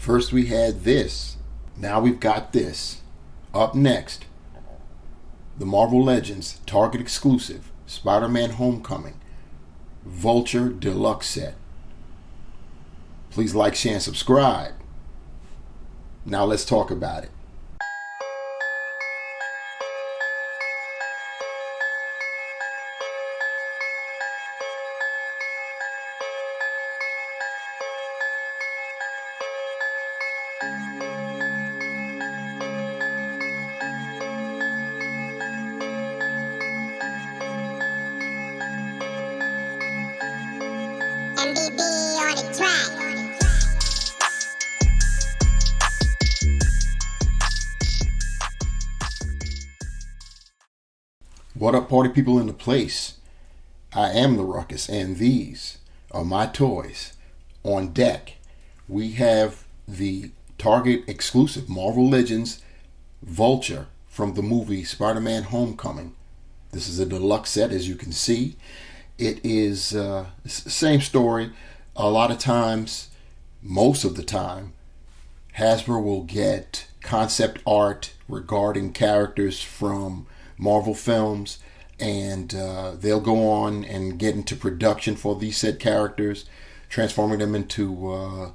First we had this. Now we've got this. Up next, the Marvel Legends Target exclusive Spider-Man Homecoming Vulture Deluxe set. Please like, share, and subscribe. Now let's talk about it. MBB on the track. What up, party people in the place? I am the Ruckus, and these are my toys. On deck, we have the Target exclusive Marvel Legends Vulture from the movie Spider-Man Homecoming. This is a deluxe set, as you can see. It is the same story. A lot of times, most of the time, Hasbro will get concept art regarding characters from Marvel films, and they'll go on and get into production for these said characters, transforming them into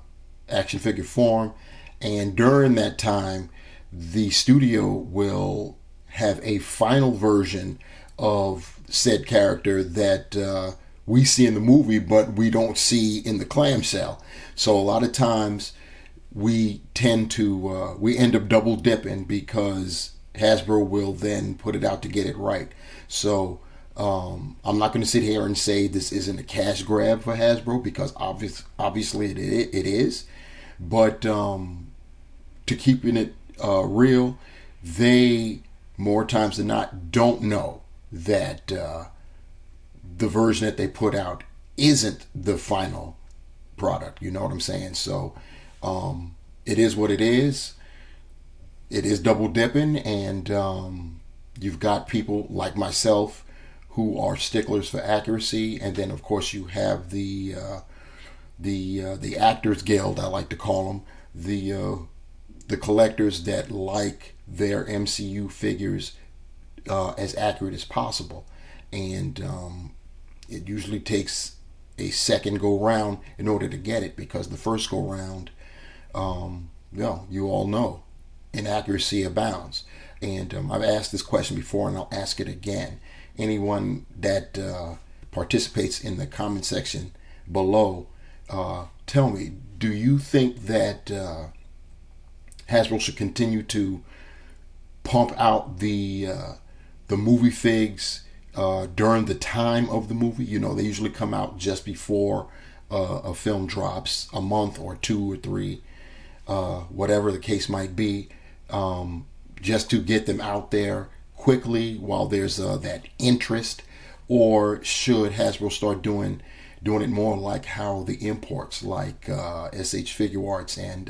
action figure form. And during that time, the studio will have a final version of said character that we see in the movie, but we don't see in the clamshell. So a lot of times we tend to we end up double dipping because Hasbro will then put it out to get it right. So I'm not going to sit here and say this isn't a cash grab for Hasbro, because obviously it is. But to keeping it real, they more times than not don't know that the version that they put out isn't the final product. You know what I'm saying? So it is what it is. It is double dipping, and you've got people like myself who are sticklers for accuracy, and then of course you have the Actors Guild, I like to call them, the collectors that like their MCU figures as accurate as possible. And it usually takes a second go round in order to get it, because the first go round, you all know, inaccuracy abounds. And I've asked this question before, and I'll ask it again. Anyone that participates in the comment section below, tell me, do you think that Hasbro should continue to pump out the movie figs during the time of the movie? You know, they usually come out just before a film drops, a month or 2 or 3, whatever the case might be, just to get them out there quickly while there's that interest. Or should Hasbro start doing it more like how the imports, like SH Figure Arts and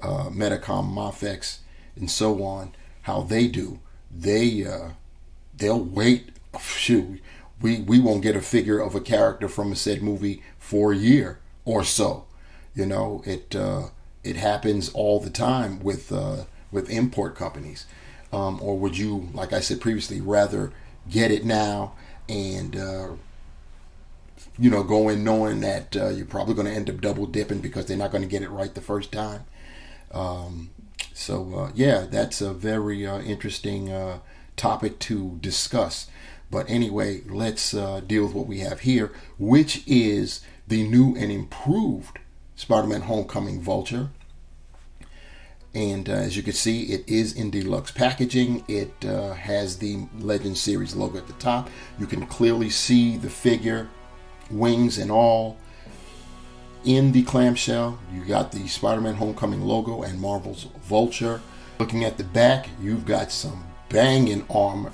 Metacom, Mafex, and so on, how they do? They'll wait. Shoot, we won't get a figure of a character from a said movie for a year or so. You know, it happens all the time with import companies. Or would you, like I said previously, rather get it now and go in knowing that you're probably going to end up double dipping because they're not going to get it right the first time? Yeah, that's a very interesting topic to discuss. But anyway, let's deal with what we have here, which is the new and improved Spider-Man Homecoming Vulture. And as you can see, it is in deluxe packaging. It has the Legend Series logo at the top. You can clearly see the figure, wings and all, in the clamshell. You got the Spider-Man Homecoming logo and Marvel's Vulture. Looking at the back, you've got some banging artwork.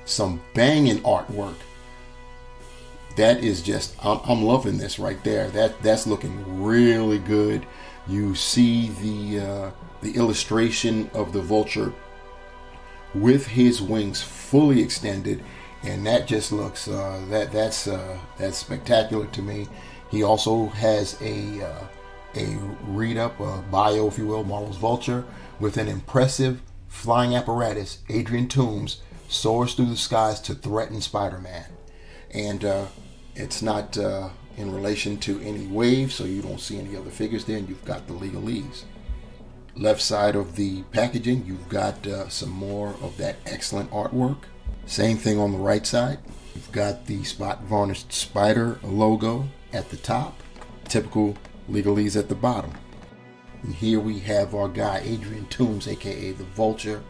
Some banging artwork. That is just, I'm loving this right there. That's looking really good. You see the illustration of the Vulture with his wings fully extended, and that just looks that's spectacular to me. He also has a read-up, bio, if you will, Marvel's Vulture, with an impressive flying apparatus. Adrian Toomes soars through the skies to threaten Spider-Man. And it's not in relation to any wave, so you don't see any other figures there, and you've got the legalese. Left side of the packaging, you've got some more of that excellent artwork. Same thing on the right side. You've got the spot varnished spider logo at the top, typical legalese at the bottom. And here we have our guy Adrian Toomes, aka the Vulture,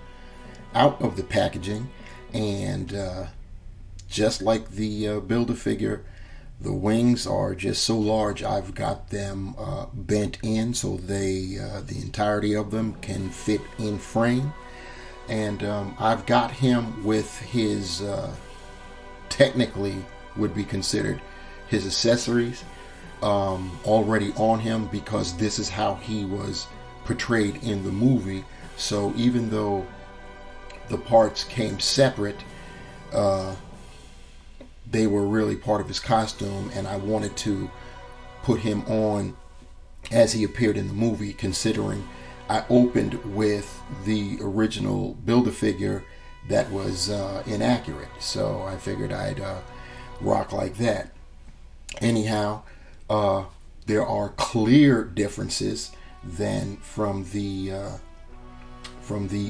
out of the packaging, and just like the Build-A-Figure, the wings are just so large. I've got them bent in so they the entirety of them can fit in frame, and I've got him with his technically would be considered his accessories already on him, because this is how he was portrayed in the movie. So even though the parts came separate, they were really part of his costume, and I wanted to put him on as he appeared in the movie, considering I opened with the original Build-A-Figure that was inaccurate. So I figured I'd rock like that. Anyhow, there are clear differences than from the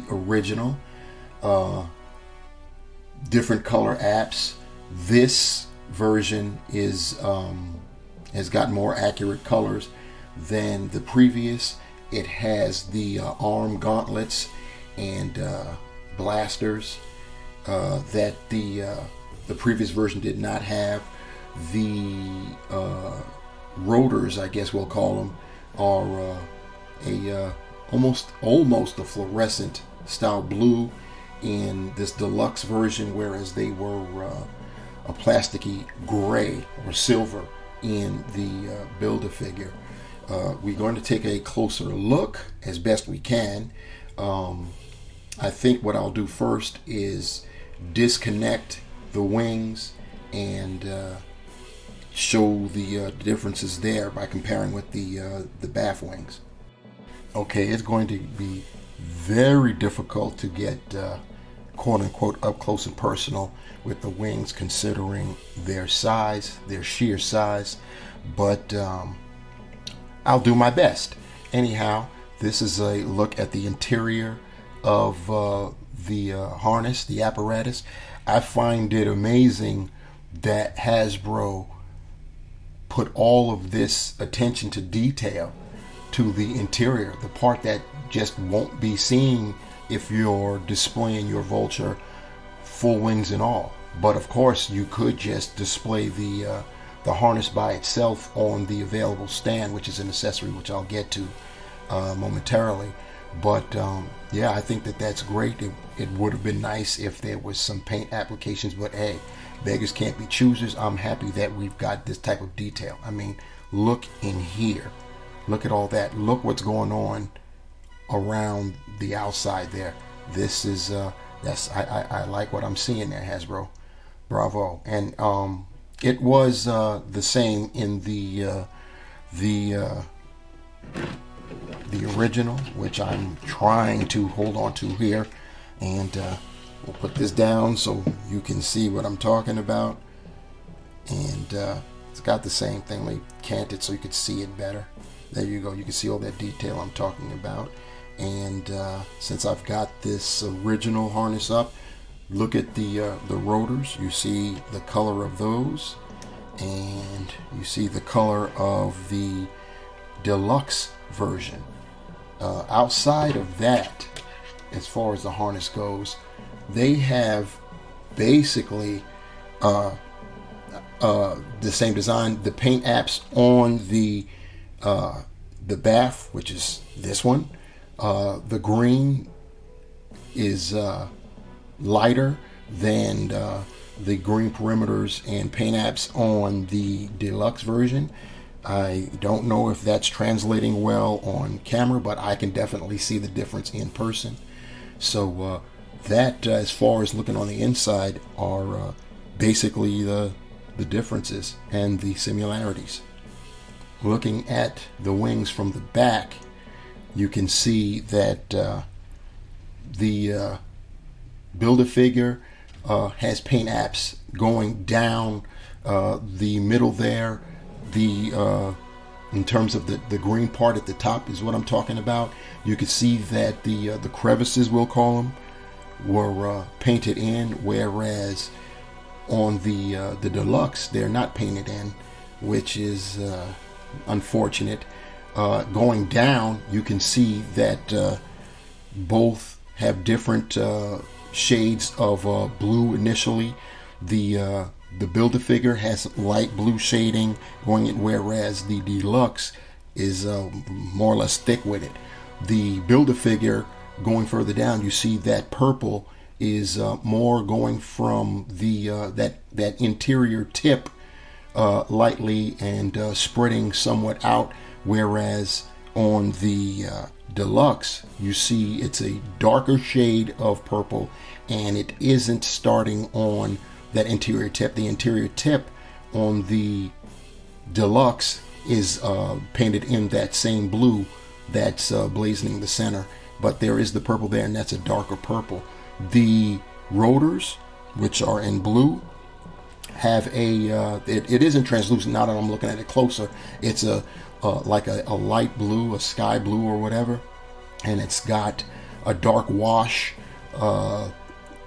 original. Different color apps. This version is has got more accurate colors than the previous. It has the arm gauntlets and blasters that the previous version did not have. The rotors, I guess we'll call them, are almost a fluorescent style blue in this deluxe version, whereas they were a plasticky gray or silver in the Build-A-Figure. We're going to take a closer look as best we can. I think what I'll do first is disconnect the wings and show the differences there by comparing with the BAF wings. Okay, it's going to be very difficult to get quote unquote up close and personal with the wings, considering their size, their sheer size, but I'll do my best. Anyhow, this is a look at the interior of the harness, the apparatus. I find it amazing that Hasbro put all of this attention to detail to the interior, the part that just won't be seen if you're displaying your Vulture full wings and all. But of course, you could just display the harness by itself on the available stand, which is an accessory which I'll get to momentarily. But yeah, I think that that's great. It would have been nice if there was some paint applications, but hey, beggars can't be choosers. I'm happy that we've got this type of detail. I mean, look in here. Look at all that. Look what's going on around the outside there. This is I like what I'm seeing there, Hasbro. Bravo. And it was the same in the original, which I'm trying to hold on to here, and we'll put this down so you can see what I'm talking about. And it's got the same thing. They cant it so you could see it better. There you go. You can see all that detail I'm talking about. And since I've got this original harness up, look at the rotors. You see the color of those, and you see the color of the deluxe version. Outside of that, as far as the harness goes, they have basically the same design. The paint apps on the BAF, which is this one. The green is lighter than the green perimeters and paint apps on the deluxe version. I don't know if that's translating well on camera, but I can definitely see the difference in person. So that, as far as looking on the inside, are basically the differences and the similarities. looking at the wings from the back, you can see that the Build-A-Figure has paint apps going down the middle there. In terms of the green part at the top is what I'm talking about. You can see that the crevices, we'll call them, were painted in, whereas on the deluxe they're not painted in, which is unfortunate. Going down, you can see that both have different shades of blue initially. The Build-A-Figure has light blue shading going in, whereas the deluxe is more or less thick with it. The Build-A-Figure, going further down, you see that purple is more going from the that interior tip lightly and spreading somewhat out, whereas on the deluxe you see it's a darker shade of purple, and it isn't starting on that interior tip. The interior tip on the deluxe is painted in that same blue that's blazoning the center, but there is the purple there, and that's a darker purple. The rotors, which are in blue, have a it isn't translucent. Now that I'm looking at it closer, it's a like a light blue, a sky blue or whatever, and it's got a dark wash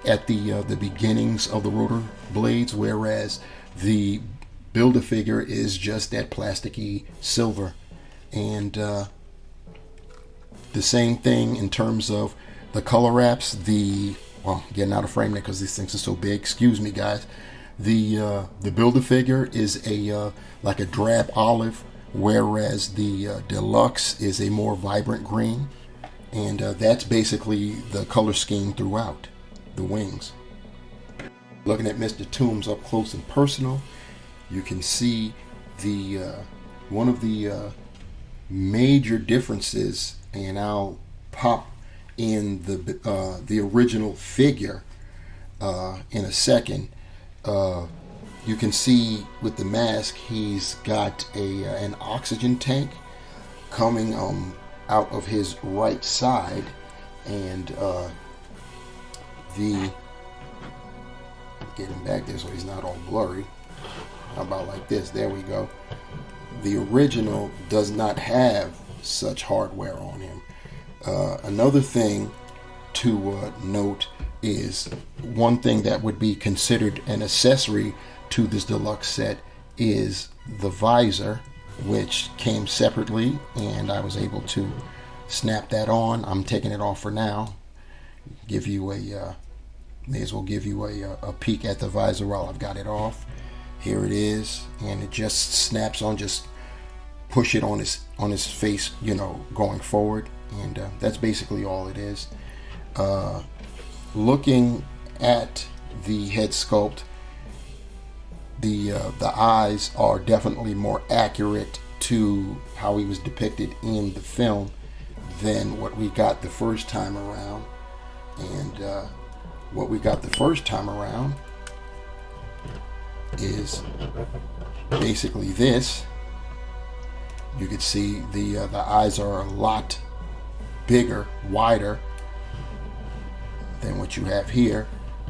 at the beginnings of the rotor blades, whereas the Build-A-Figure is just that plasticky silver. And the same thing in terms of the color wraps. Well, getting out of frame there because these things are so big, excuse me guys. The Build-A-Figure is a like a drab olive, whereas the deluxe is a more vibrant green, and that's basically the color scheme throughout the wings. Looking at Mr. Toombs up close and personal, you can see the one of the major differences, and I'll pop in the original figure in a second. You can see with the mask he's got an oxygen tank coming out of his right side, and get him back there so he's not all blurry. How about like this? There we go. The original does not have such hardware on him. Another thing to note is one thing that would be considered an accessory to this deluxe set is the visor, which came separately, and I was able to snap that on. I'm taking it off for now. Give you may as well give you a peek at the visor while I've got it off. Here it is, and it just snaps on. Just push it on his face, going forward, and that's basically all it is. Looking at the head sculpt, the eyes are definitely more accurate to how he was depicted in the film than what we got the first time around. And what we got the first time around is basically this. You can see the eyes are a lot bigger, wider than what you have here,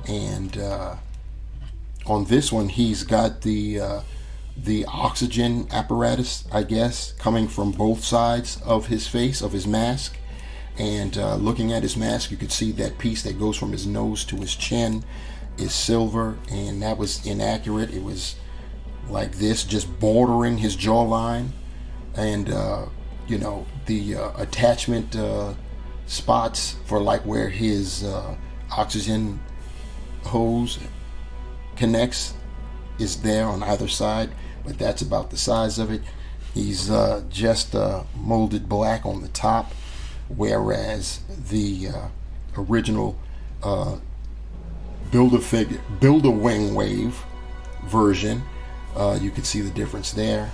and on this one he's got the oxygen apparatus, I guess, coming from both sides of his face, of his mask. And looking at his mask, you could see that piece that goes from his nose to his chin is silver, and that was inaccurate. It was like this, just bordering his jawline, and the attachment spots for like where his oxygen hose connects is there on either side, but that's about the size of it. He's just molded black on the top, whereas the original Build-A-Wing Wave version, you can see the difference there.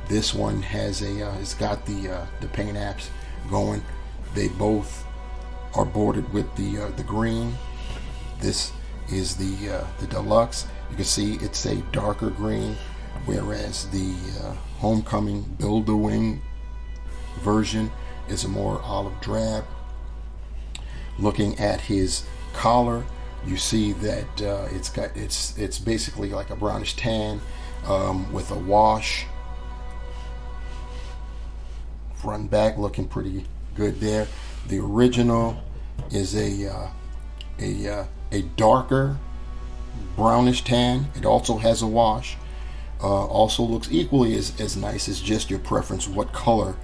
This one has it's got the paint apps going. They both are bordered with the green. This is the deluxe. You can see it's a darker green, whereas the Homecoming Build-A-Wing version is a more olive drab. Looking at his collar, you see that it's basically like a brownish tan with a wash. Front and back looking pretty good there. The original is a darker brownish tan. It also has a wash. Also looks equally as nice. It's just your preference what color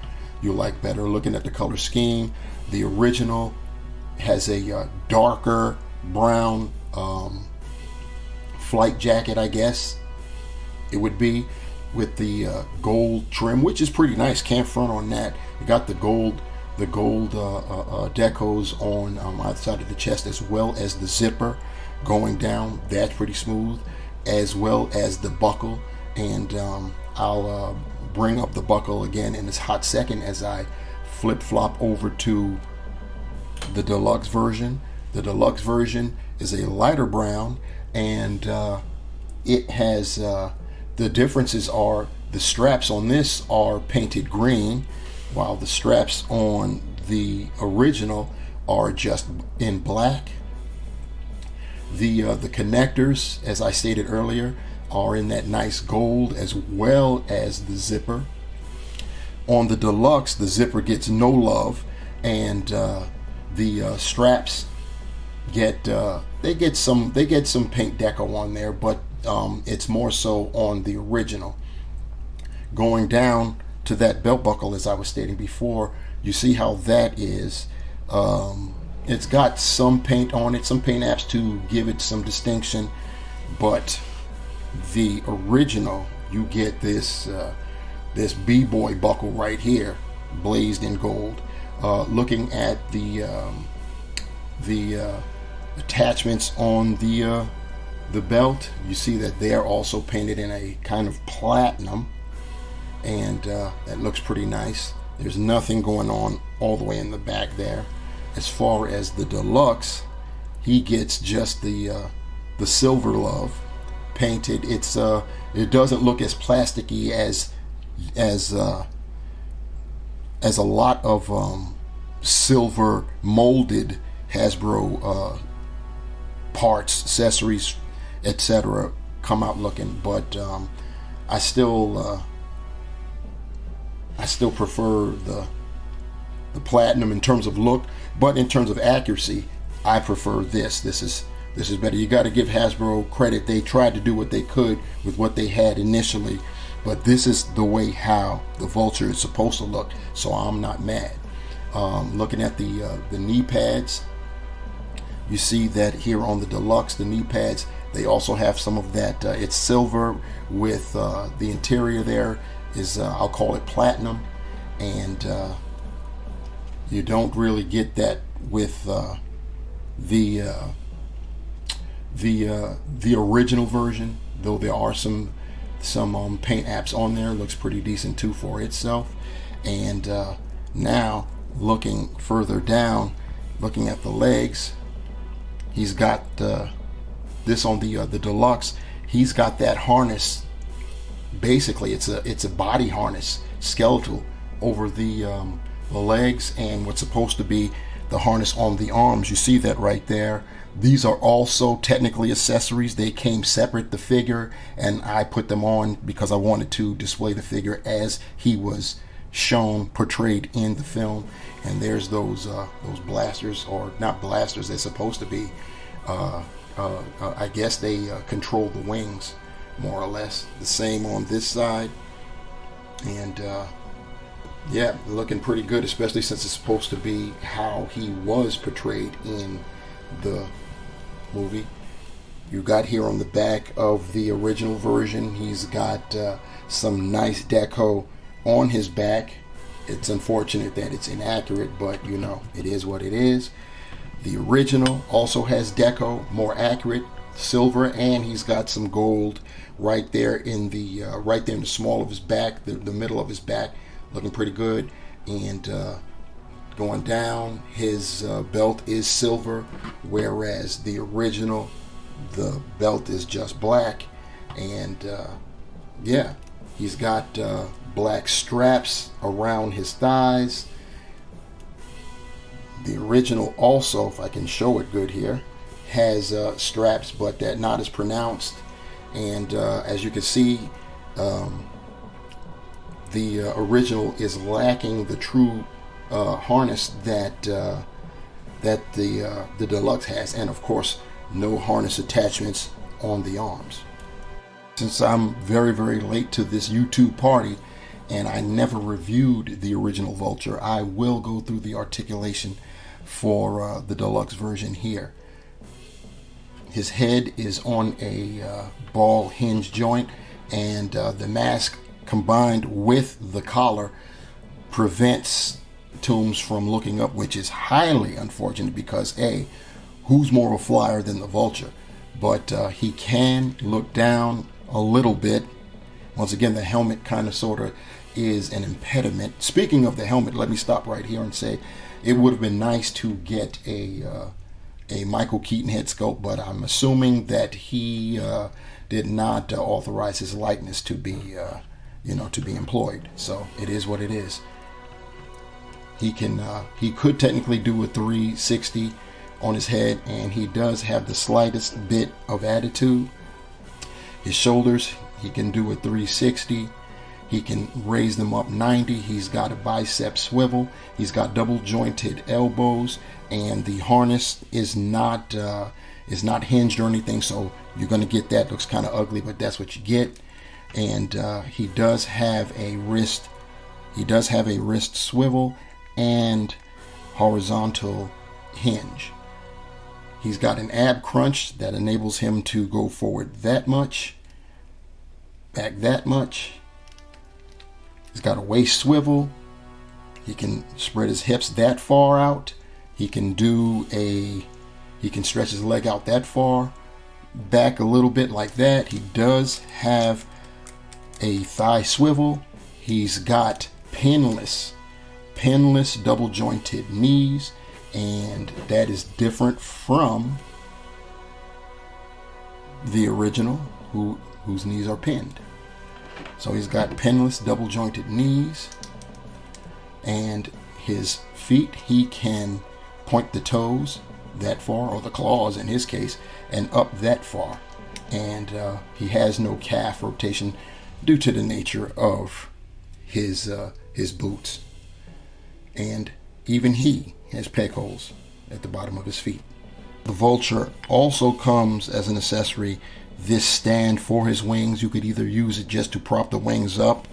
you like better. Looking at the color scheme, the original has a darker brown flight jacket, I guess it would be, with the gold trim, which is pretty nice. Can't front on that. You got the gold decos on either side of the chest, as well as the zipper going down. That's pretty smooth, as well as the buckle. And I'll bring up the buckle again in this hot second as I flip-flop over to the deluxe version. The deluxe version is a lighter brown, and it has the differences are the straps on this are painted green, while the straps on the original are just in black. The connectors, as I stated earlier, are in that nice gold, as well as the zipper. On the deluxe, the zipper gets no love, and the straps get some paint deco on there, but it's more so on the original. Going down to that belt buckle, as I was stating before, you see how that is. It's got some paint on it, some paint apps to give it some distinction, but the original, you get this this B-boy buckle right here, blazed in gold. Looking at the attachments on the belt, you see that they are also painted in a kind of platinum, and that looks pretty nice. There's nothing going on all the way in the back there. As far as the deluxe, he gets just the silver love painted. It doesn't look as plasticky as a lot of silver molded Hasbro parts, accessories, etc. come out looking, but I still prefer the platinum in terms of look, but in terms of accuracy, I prefer this. This is better. You got to give Hasbro credit. They tried to do what they could with what they had initially, but this is the way how the Vulture is supposed to look, so I'm not mad. Looking at the knee pads, you see that here on the deluxe, the knee pads, they also have some of that. It's silver with the interior there is I'll call it platinum, and you don't really get that with the original version, though there are some paint apps on there. Looks pretty decent too for itself. And now looking further down, looking at the legs, he's got this on the deluxe. He's got that harness. Basically, it's a body harness, skeletal, over the legs, and what's supposed to be the harness on the arms. You see that right there. These are also technically accessories. They came separate, the figure, and I put them on because I wanted to display the figure as he was shown, portrayed in the film. And there's those blasters, or not blasters, they're supposed to be. I guess they control the wings, more or less. The same on this side, and yeah, looking pretty good, especially since it's supposed to be how he was portrayed in the movie. You got here on the back of the original version, he's got some nice deco on his back. It's unfortunate that it's inaccurate, but you know, it is what it is. The original also has deco, more accurate, silver, and he's got some gold right there in the small of his back, the middle of his back, looking pretty good. And going down, his belt is silver, whereas the original, the belt is just black. And yeah, he's got black straps around his thighs. The original also, if I can show it good here, has straps, but that not as pronounced. And as you can see, the original is lacking the true harness that the Deluxe has, and of course no harness attachments on the arms. Since I'm very late to this YouTube party and I never reviewed the original Vulture, I will go through the articulation for the Deluxe version here. His head is on a ball hinge joint, and the mask combined with the collar prevents Toombs from looking up, which is highly unfortunate because A, who's more of a flyer than the Vulture? But he can look down a little bit. Once again, the helmet kind of sort of is an impediment. Speaking of the helmet, let me stop right here and say it would have been nice to get a Michael Keaton head sculpt, but I'm assuming that he did not authorize his likeness to be to be employed. So it is what it is. He could technically do a 360 on his head, and he does have the slightest bit of attitude. His shoulders, he can do a 360. He can raise them up 90. He's got a bicep swivel. He's got double jointed elbows, and the harness is not hinged or anything. So you're going to get that. Looks kind of ugly, but that's what you get. And he does have a wrist. He does have a wrist swivel and horizontal hinge. He's got an ab crunch that enables him to go forward that much, back that much. He's got a waist swivel. He can spread his hips that far out. He can stretch his leg out that far, back a little bit like that. He does have a thigh swivel. He's got pinless double jointed knees, and that is different from the original whose knees are pinned. So he's got pinless double jointed knees, and his feet, he can point the toes that far, or the claws in his case, and up that far. And he has no calf rotation due to the nature of his boots. And even he has peg holes at the bottom of his feet. The Vulture also comes as an accessory this stand for his wings. You could either use it just to prop the wings up,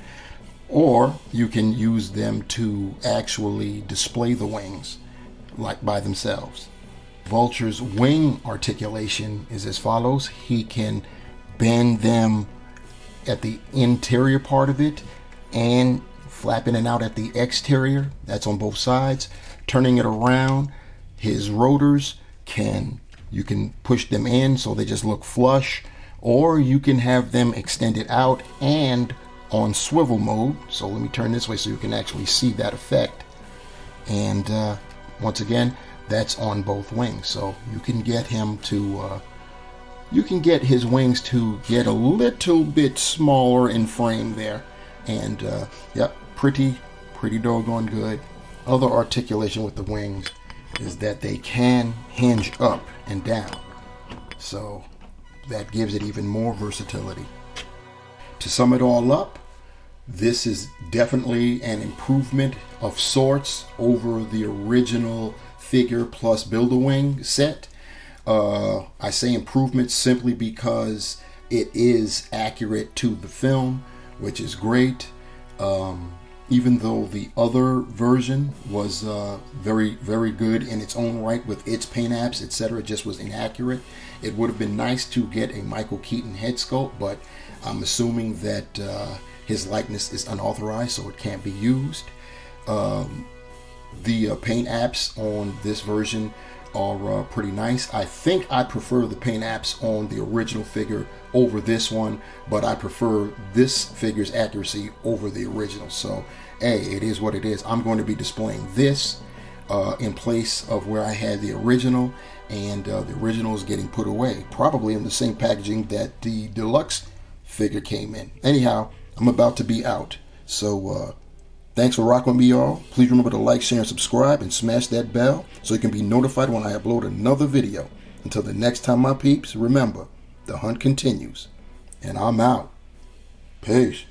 or you can use them to actually display the wings like by themselves. Vulture's wing articulation is as follows. He can bend them at the interior part of it and flapping it out at the exterior. That's on both sides. Turning it around, his rotors you can push them in so they just look flush, or you can have them extended out and on swivel mode. So let me turn this way so you can actually see that effect. And once again, that's on both wings. So you can get him to you can get his wings to get a little bit smaller in frame there. And yep, pretty doggone good. Other articulation with the wings is that they can hinge up and down, so that gives it even more versatility. To sum it all up, this is definitely an improvement of sorts over the original figure plus Build-A-Wing set. I say improvement simply because it is accurate to the film, which is great. Even though the other version was very good in its own right with its paint apps, etc., it just was inaccurate. It would have been nice to get a Michael Keaton head sculpt, but I'm assuming that his likeness is unauthorized, so it can't be used. The paint apps on this version are pretty nice. I think I prefer the paint apps on the original figure over this one, but I prefer this figure's accuracy over the original. So hey, it is what it is. I'm going to be displaying this in place of where I had the original, and the original is getting put away, probably in the same packaging that the Deluxe figure came in. Anyhow, I'm about to be out. So thanks for rocking with me, y'all. Please remember to like, share, and subscribe, and smash that bell so you can be notified when I upload another video. Until the next time, my peeps, remember, the hunt continues. And I'm out. Peace.